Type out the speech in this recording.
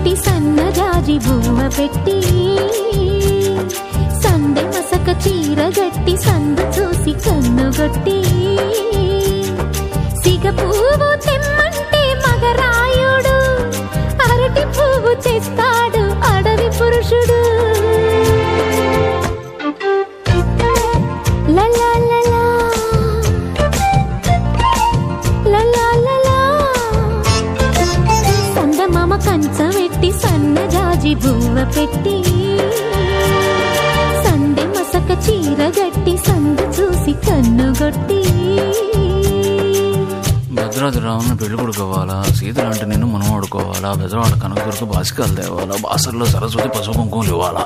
పెట్టి సన్నజాజి బువ్వ పెట్టి సందె మసక చీర గట్టి సందు చూసి కన్నుగొట్టి సిగ పువ్వు తెమ్మంటే మగరాయుడు అరటి పువ్వు తెస్తాడు అడవి పురుషుడు. లలా లలా లలా లలా సందమామ కంచ పెట్టి సన్నజాజి బువ్వ పెట్టి సందె మసక చీర గట్టి సందు చూసి కన్నుగొట్టి. భద్రాద్రి రావణ పెళ్లి కొడుకోవాలా, సీతలు అంటే నేను మనం ఆడుకోవాలా, బెజవాడ కనకదుర్గ బాసికాలు తేవాలా, బాసర్లో సరస్వతి పసుపు కుంకుమలు ఇవ్వాలా.